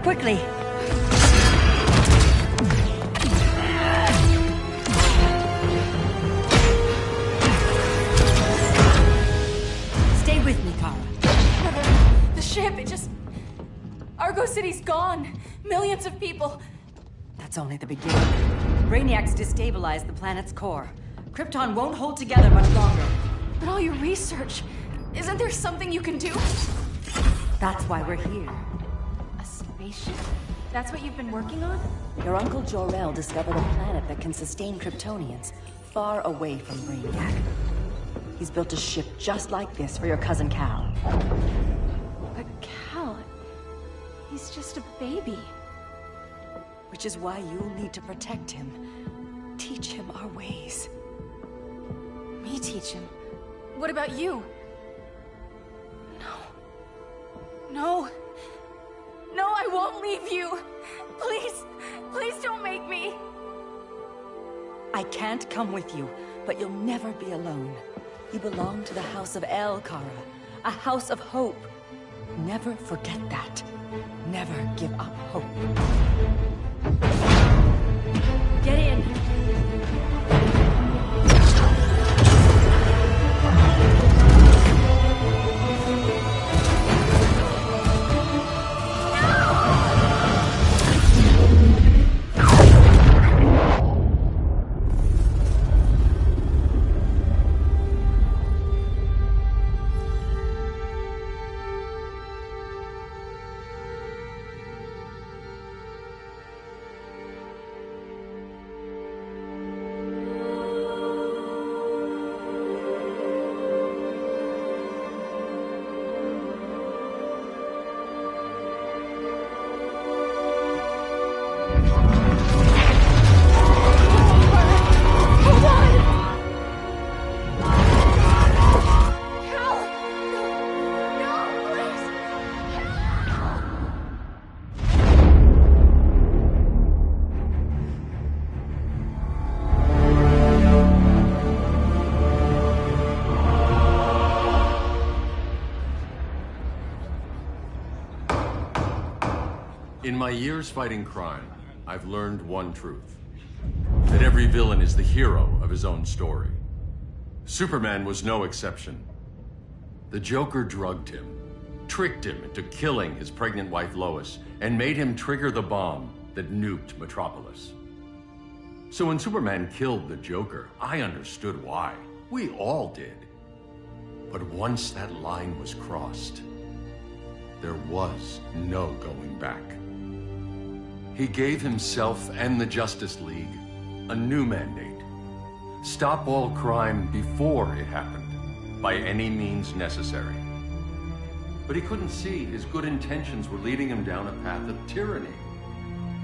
quickly! Stay with me, Kara. The ship, it just... Argo City's gone. Millions of people. That's only the beginning. Brainiac's destabilized the planet's core. Krypton won't hold together much longer. But all your research... Isn't there something you can do? That's why we're here. A spaceship? That's what you've been working on? Your uncle Jor-El discovered a planet that can sustain Kryptonians, far away from Brainiac. He's built a ship just like this for your cousin Cal. But Cal... He's just a baby. Which is why you'll need to protect him. Teach him our ways. Me teach him? What about you? No. No, I won't leave you. Please, please don't make me. I can't come with you, but you'll never be alone. You belong to the House of El, Kara. A house of hope. Never forget that. Never give up hope. Get in! In my years fighting crime, I've learned one truth. That every villain is the hero of his own story. Superman was no exception. The Joker drugged him, tricked him into killing his pregnant wife Lois, and made him trigger the bomb that nuked Metropolis. So when Superman killed the Joker, I understood why. We all did. But once that line was crossed, there was no going back. He gave himself and the Justice League a new mandate. Stop all crime before it happened, by any means necessary. But he couldn't see his good intentions were leading him down a path of tyranny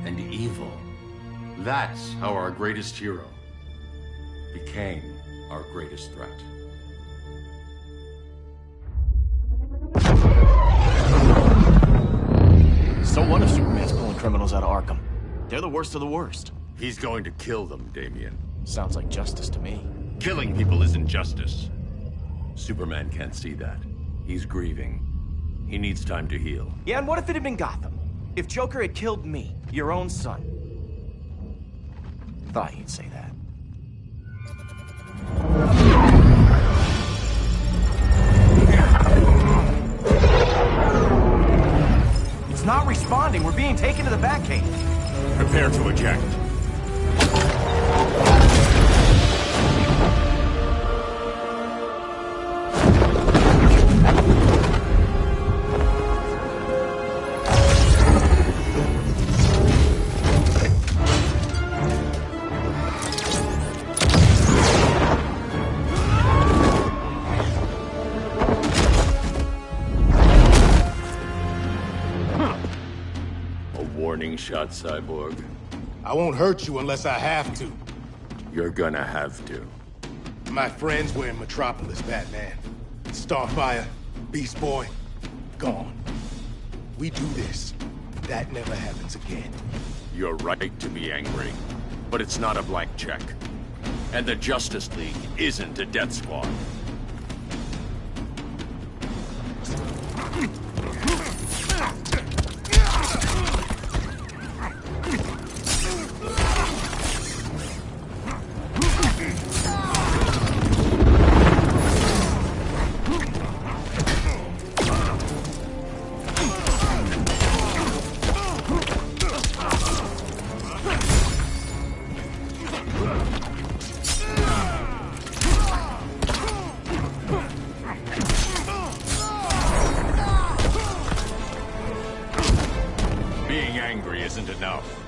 and evil. That's how our greatest hero became our greatest threat. So what if Superman's pulling criminals out of Arkham? They're the worst of the worst. He's going to kill them, Damian. Sounds like justice to me. Killing people isn't justice. Superman can't see that. He's grieving. He needs time to heal. Yeah, and what if it had been Gotham? If Joker had killed me, your own son? Thought you'd say that. It's not responding. We're being taken to the Batcave. Prepare to eject. Warning shot, Cyborg. I won't hurt you unless I have to. You're gonna have to. My friends were in Metropolis, Batman. Starfire, Beast Boy, gone. We do this. That never happens again. You're right to be angry, but it's not a blank check. And the Justice League isn't a death squad. angry isn't enough.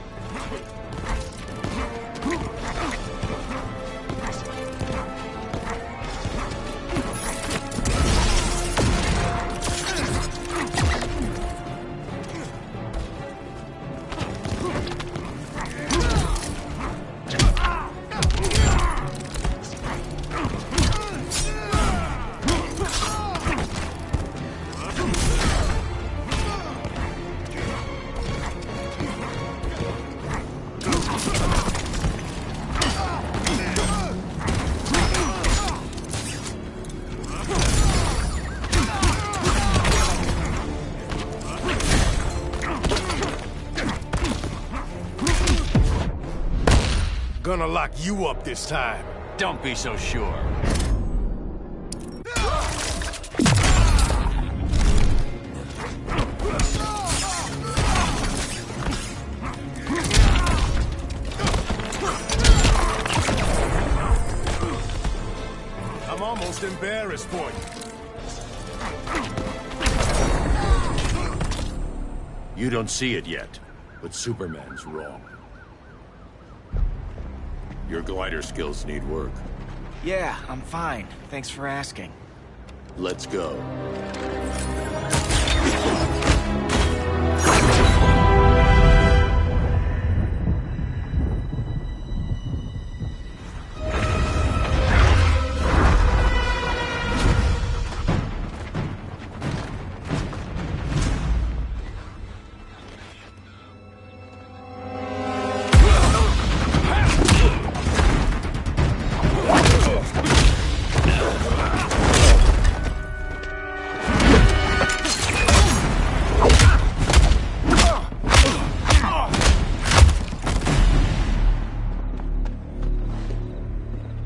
Gonna lock you up this time. Don't be so sure. I'm almost embarrassed for you. You don't see it yet, but Superman's wrong. Your glider skills need work. Yeah, I'm fine. Thanks for asking. Let's go.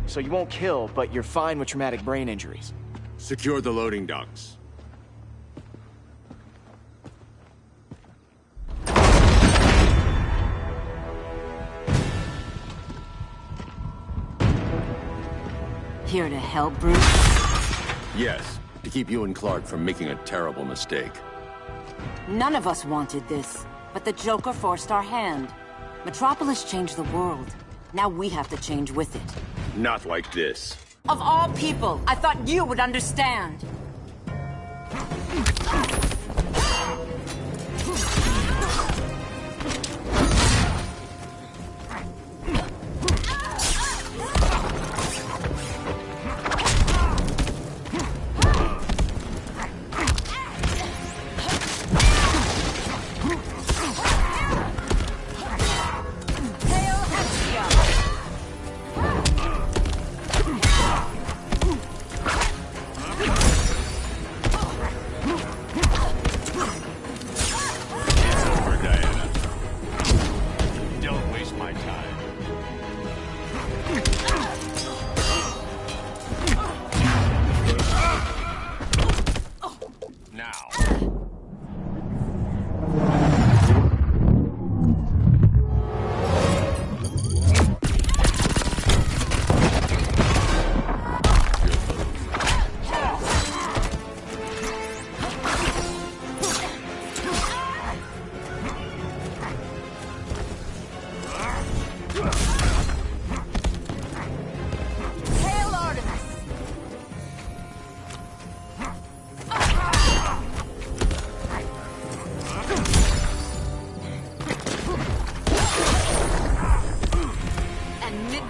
So you won't kill, but you're fine with traumatic brain injuries. Secure the loading docks. Here to help, Bruce? Yes, to keep you and Clark from making a terrible mistake. None of us wanted this, but the Joker forced our hand. Metropolis changed the world. Now we have to change with it. Not like this. Of all people, I thought you would understand.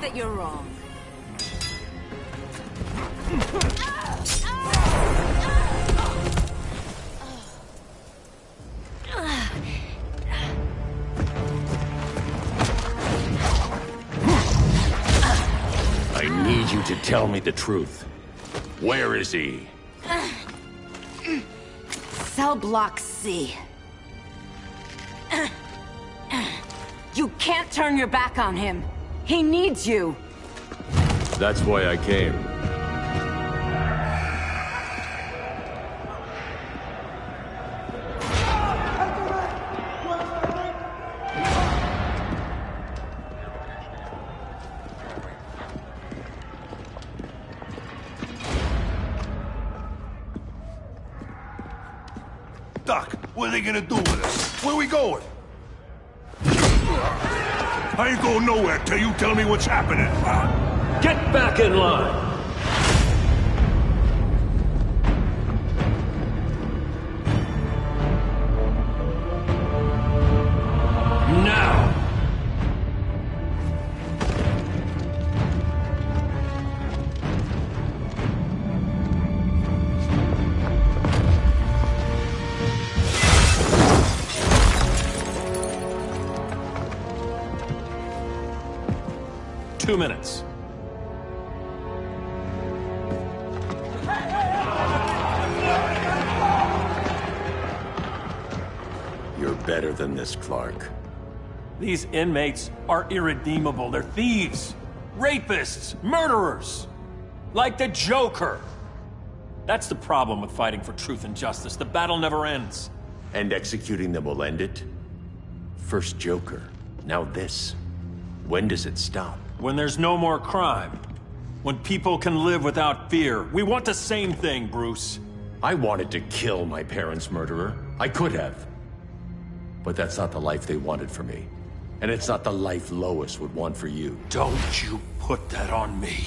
That you're wrong. I need you to tell me the truth. Where is he? Cell Block C. You can't turn your back on him. He needs you. That's why I came. Doc, what are they gonna do with us? Where we going? I ain't going nowhere till you tell me what's happening. Get back in line! Now! Two minutes. You're better than this, Clark. These inmates are irredeemable. They're thieves, rapists, murderers. Like the Joker. That's the problem with fighting for truth and justice. The battle never ends. And executing them will end it? First Joker, now this. When does it stop? When there's no more crime. When people can live without fear. We want the same thing, Bruce. I wanted to kill my parents' murderer. I could have. But that's not the life they wanted for me. And it's not the life Lois would want for you. Don't you put that on me.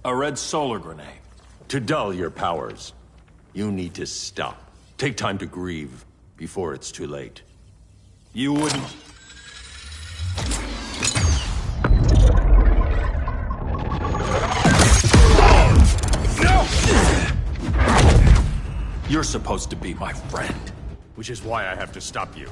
A red solar grenade. To dull your powers, you need to stop. Take time to grieve before it's too late. You wouldn't... You're supposed to be my friend. Which is why I have to stop you.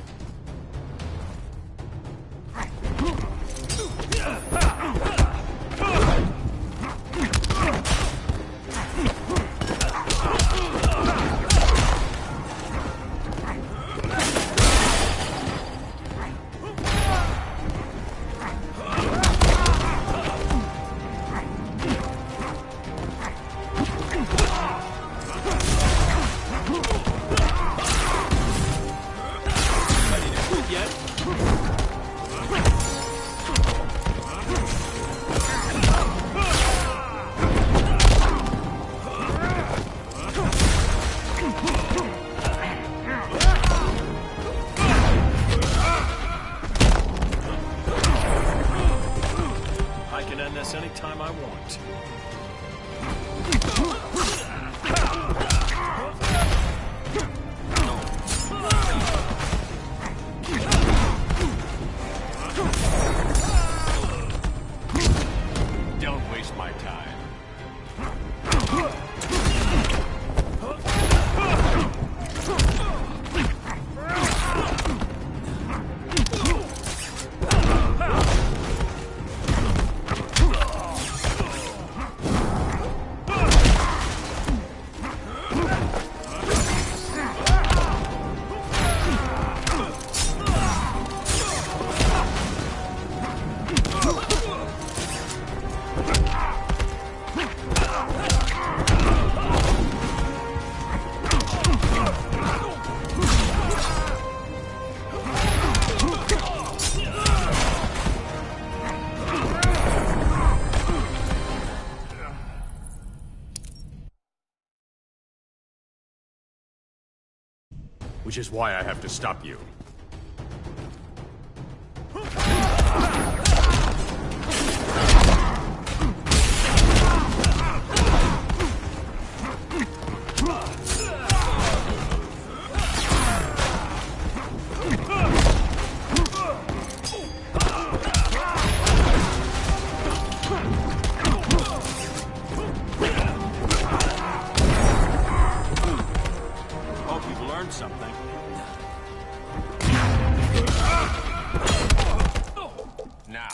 Anytime I want. Don't waste my time. Which is why I have to stop you. Something. Now.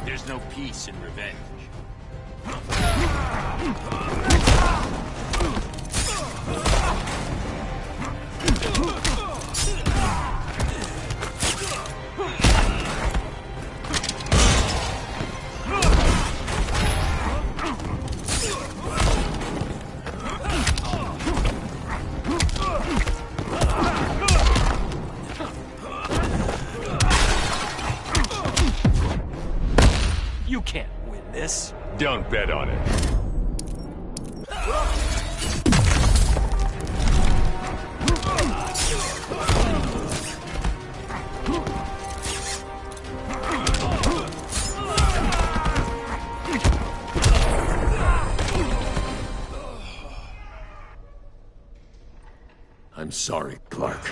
There's no peace in revenge. You can't win this. Don't bet on it. I'm sorry, Clark.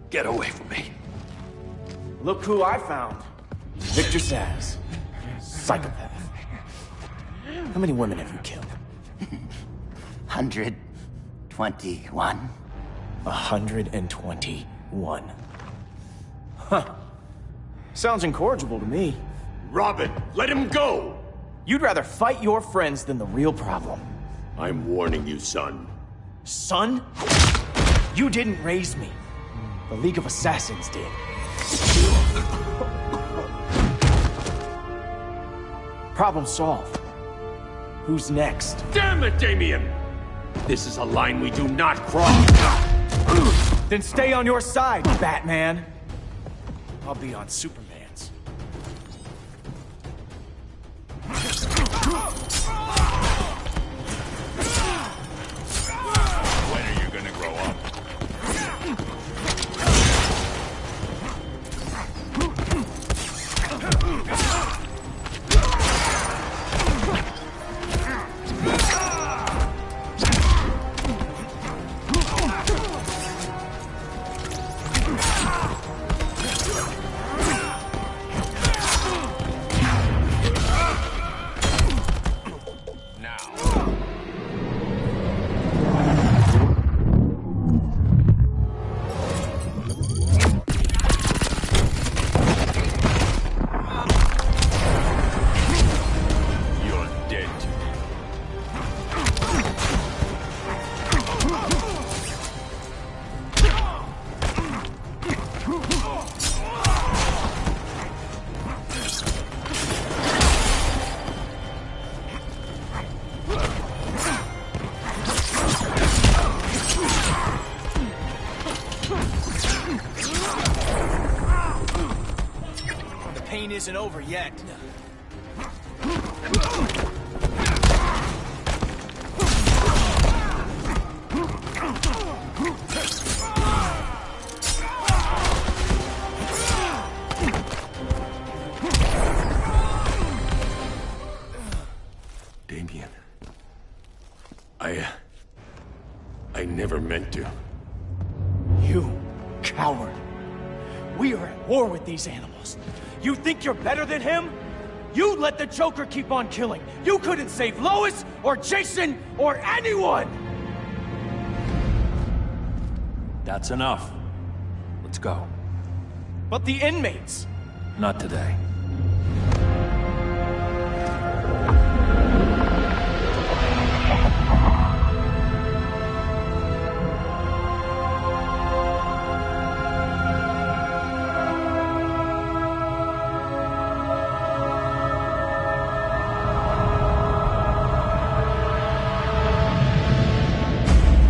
Get away from me. Look who I found. Victor Zsasz. Psychopath. How many women have you killed? 121. 121. Huh. Sounds incorrigible to me. Robin, let him go! You'd rather fight your friends than the real problem. I'm warning you, son. Son? You didn't raise me. The League of Assassins did. Problem solved. Who's next? Damn it, Damien! This is a line we do not cross. Then stay on your side, Batman. I'll be on Superman's. When are you gonna grow up? Isn't over yet. Damien. I never meant to. You coward. We are at war with these animals. You think you're better than him? You let the Joker keep on killing. You couldn't save Lois, or Jason, or anyone! That's enough. Let's go. But the inmates! Not today.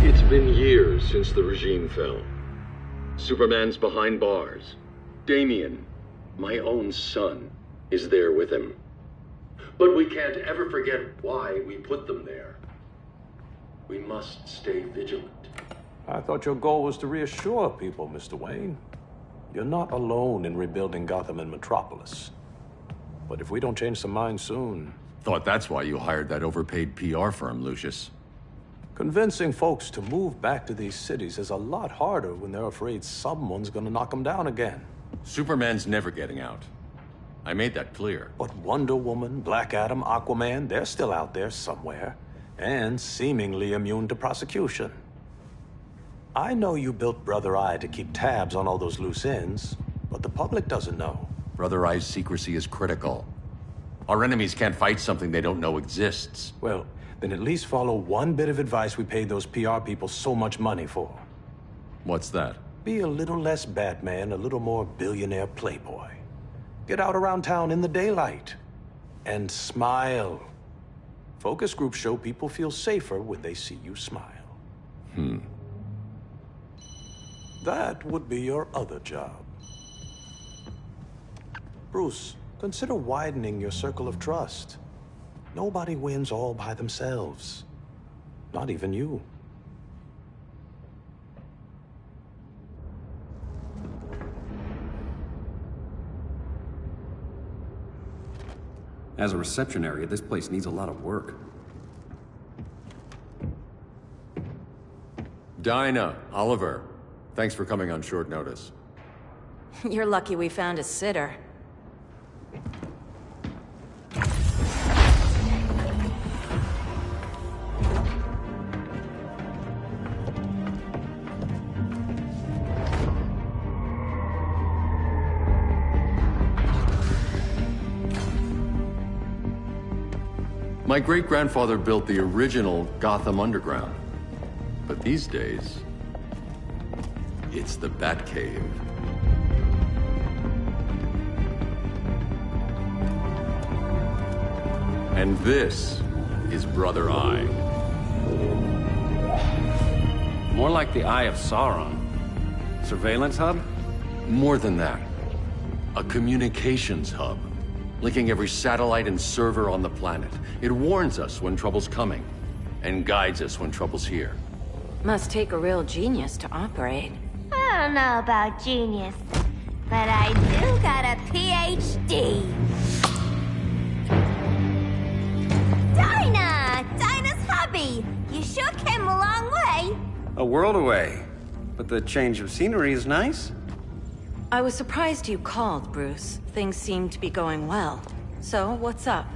It's been years since the regime fell. Superman's behind bars. Damien, my own son, is there with him. But we can't ever forget why we put them there. We must stay vigilant. I thought your goal was to reassure people, Mr. Wayne. You're not alone in rebuilding Gotham and Metropolis. But if we don't change some minds soon... Thought that's why you hired that overpaid PR firm, Lucius. Convincing folks to move back to these cities is a lot harder when they're afraid someone's gonna knock them down again. Superman's never getting out. I made that clear. But Wonder Woman, Black Adam, Aquaman, they're still out there somewhere. And seemingly immune to prosecution. I know you built Brother Eye to keep tabs on all those loose ends, but the public doesn't know. Brother Eye's secrecy is critical. Our enemies can't fight something they don't know exists. Well, then at least follow one bit of advice we paid those PR people so much money for. What's that? Be a little less Batman, a little more billionaire playboy. Get out around town in the daylight. And smile. Focus groups show people feel safer when they see you smile. That would be your other job. Bruce, consider widening your circle of trust. Nobody wins all by themselves. Not even you. As a reception area, this place needs a lot of work. Dinah, Oliver, thanks for coming on short notice. You're lucky we found a sitter. My great-grandfather built the original Gotham Underground. But these days, it's the Batcave. And this is Brother Eye. More like the Eye of Sauron. Surveillance hub? More than that. A communications hub, linking every satellite and server on the planet. It warns us when trouble's coming, and guides us when trouble's here. Must take a real genius to operate. I don't know about genius, but I do got a PhD. Dinah's hubby! You sure came a long way. A world away. But the change of scenery is nice. I was surprised you called, Bruce. Things seem to be going well. So, what's up?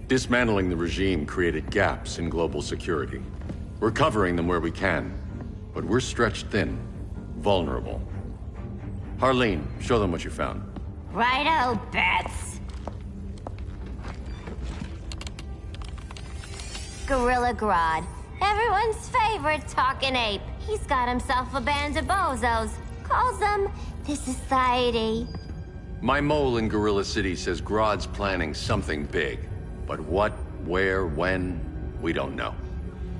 Dismantling the regime created gaps in global security. We're covering them where we can, but we're stretched thin, vulnerable. Harleen, show them what you found. Righto, Bats. Gorilla Grodd, everyone's favorite talking ape. He's got himself a band of bozos. Calls them the Society. My mole in Gorilla City says Grodd's planning something big. But what, where, when, we don't know.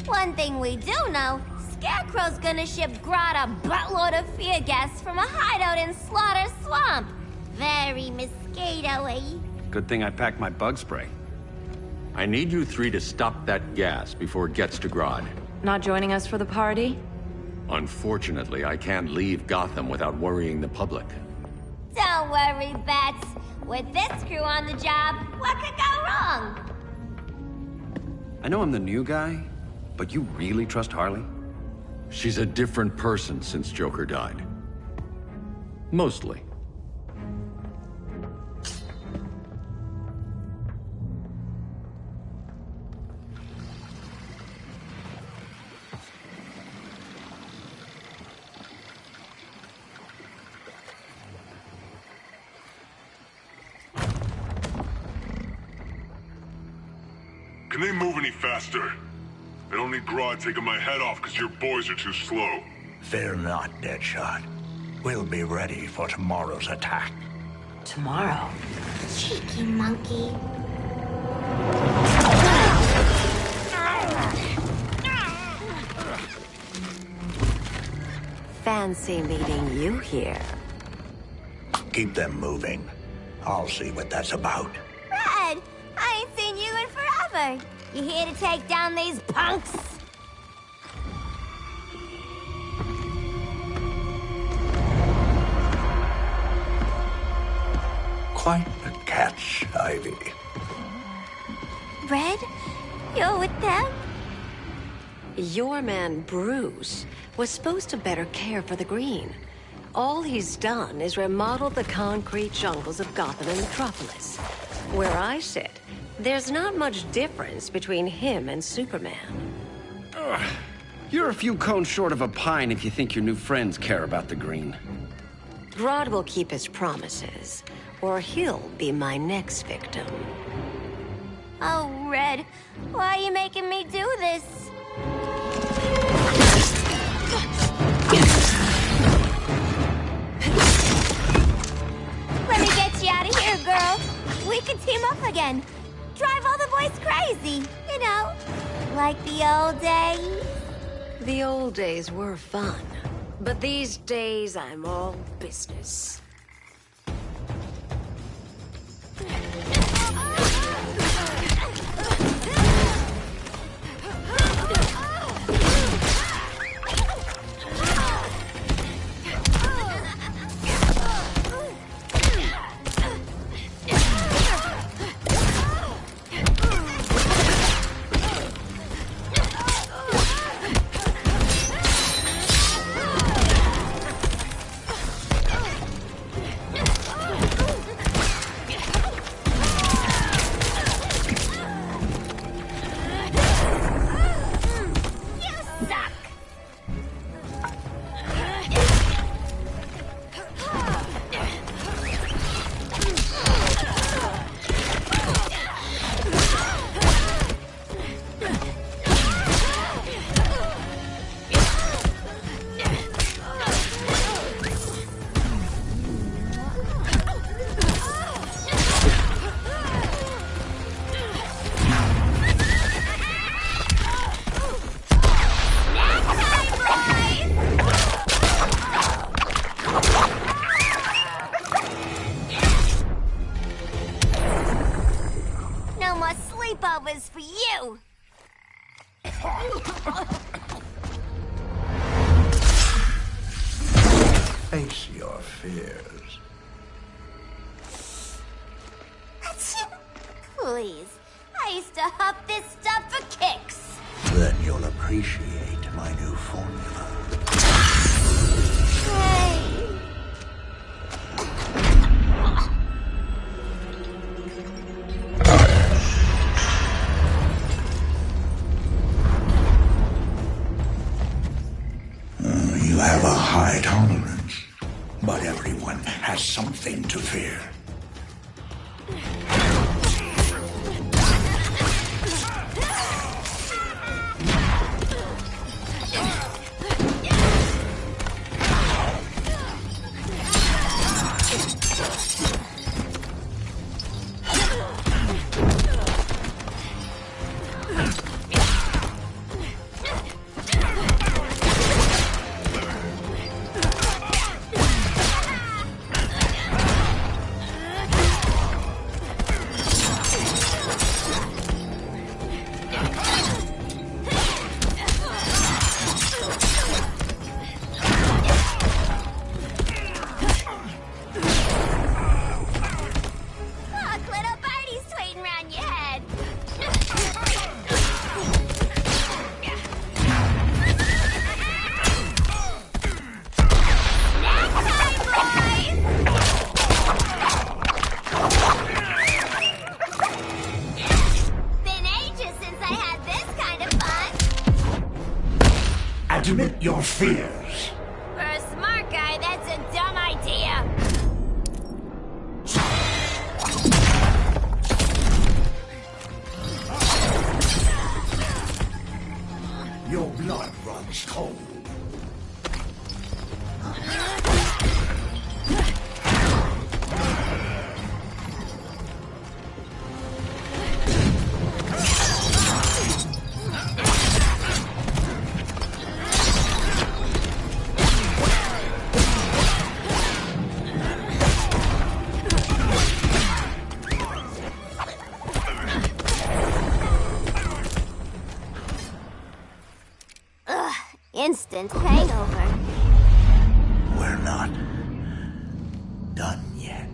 One thing we do know, Scarecrow's gonna ship Grodd a buttload of fear gas from a hideout in Slaughter Swamp. Very mosquito-y. Good thing I packed my bug spray. I need you three to stop that gas before it gets to Grodd. Not joining us for the party? Unfortunately, I can't leave Gotham without worrying the public. Don't worry, Bats. With this crew on the job, what could go wrong? I know I'm the new guy, but you really trust Harley? She's a different person since Joker died. Mostly. Can they move any faster? I don't need Grodd taking my head off because your boys are too slow. Fear not, Deadshot. We'll be ready for tomorrow's attack. Tomorrow? Cheeky monkey. Fancy meeting you here. Keep them moving. I'll see what that's about. Red, I ain't seen you in forever. You here to take down these punks? Quite a catch, Ivy. Red, you're with them? Your man, Bruce, was supposed to better care for the Green. All he's done is remodel the concrete jungles of Gotham and Metropolis. Where I sit, there's not much difference between him and Superman. Ugh. You're a few cones short of a pine if you think your new friends care about the Green. Grodd will keep his promises, or he'll be my next victim. Oh, Red, why are you making me do this? Let me get you out of here, girl. We could team up again. Drive all the boys crazy, you know, like the old days. The old days were fun, but these days I'm all business. Face your fears. Please. I used to huff this stuff for kicks. Then you'll appreciate my new formula. Hey. You have a high tolerance, but everyone has something to fear. Admit your fears. For a smart guy, that's a dumb idea. Your blood runs cold. Instant hangover. We're not done yet.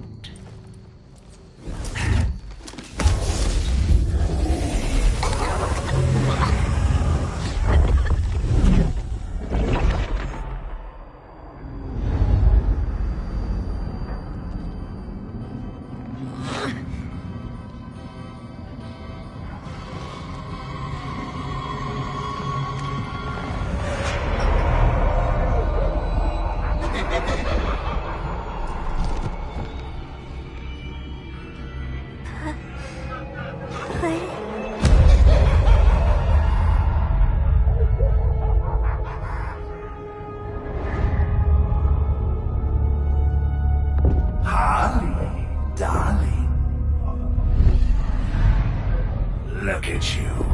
Look at you.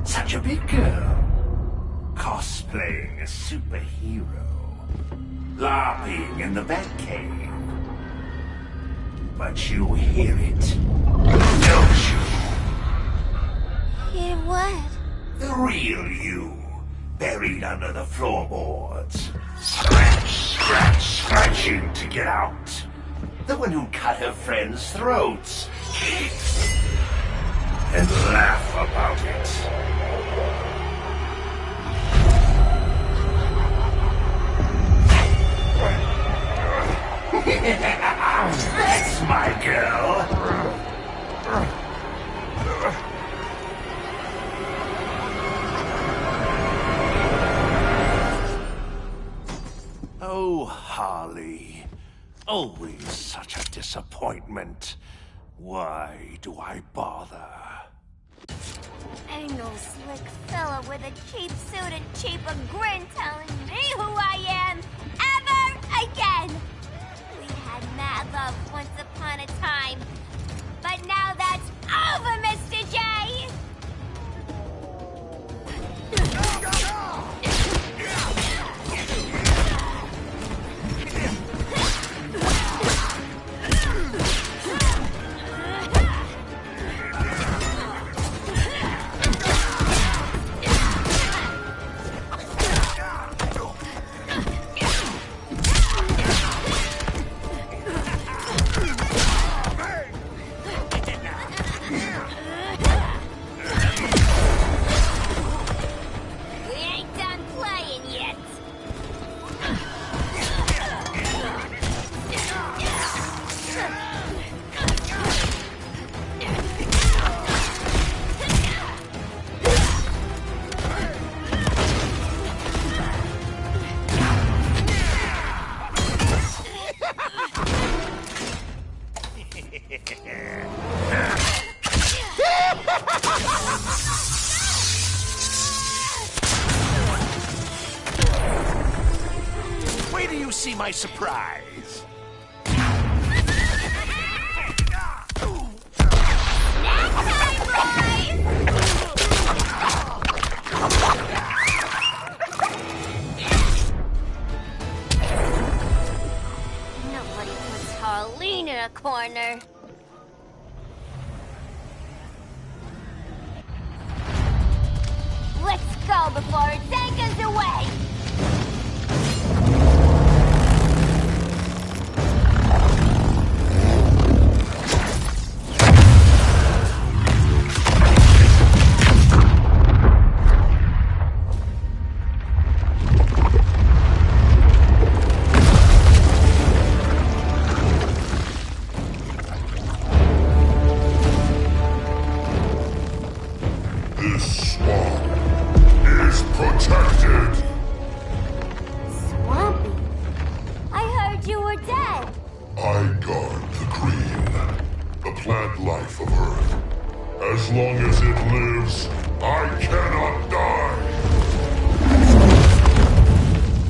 Such a big girl. Cosplaying a superhero. LARPing in the Batcave. But you hear it, don't you? Hear what? The real you. Buried under the floorboards. Scratching to get out. The one who cut her friends' throats. And laugh about it. That's my girl. Oh, Harley. Always such a disappointment. Why do I bother? Ain't no slick fella with a cheap suit and cheaper grin telling me who I am ever again. We had mad love once upon a time, but now that's over, Mr. J. you see my surprise. Nobody puts Harleen in a corner. Let's go before it takes us away! This swamp is protected. Swampy? I heard you were dead. I guard the green, the plant life of Earth. As long as it lives, I cannot die.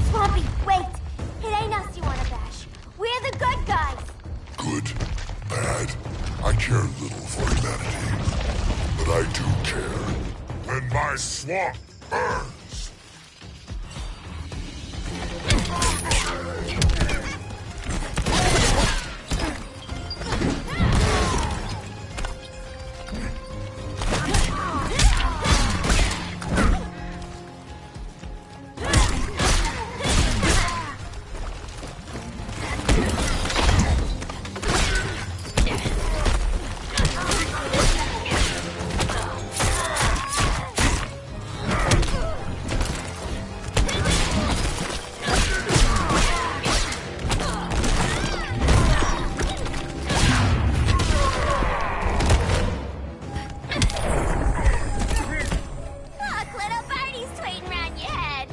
Swampy, wait. It ain't us you wanna bash. We're the good guys. Good, bad, I care little for humanity. But I do care when my swamp burns. Look, little birdie's tweeting around your head.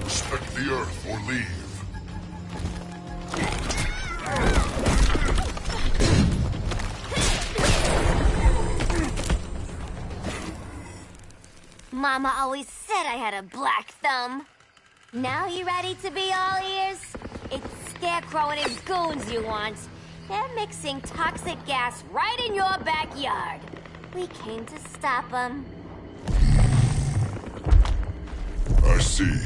Respect the Earth or leave. Mama always said I had a black thumb. Now you ready to be all ears? It's Scarecrow and his goons you want. They're mixing toxic gas right in your backyard. We came to stop them. I see.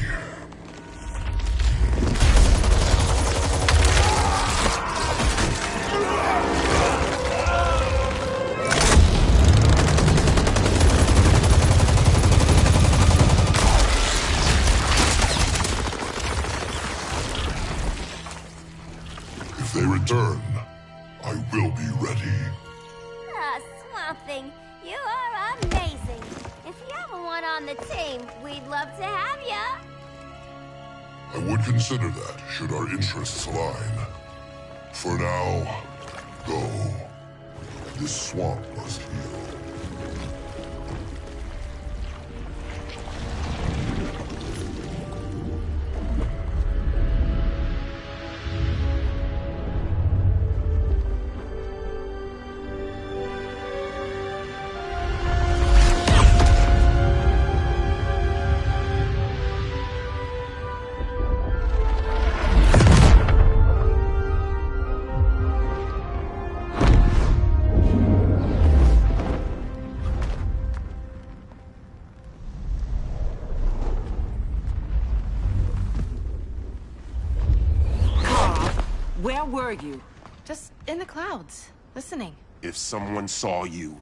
If they return, I will be ready. Ah, Swamp Thing, you are amazing. If you ever want on the team, we'd love to have ya. I would consider that, should our interests align. For now, go. This swamp must heal. Where were you? Just in the clouds, listening. If someone saw you,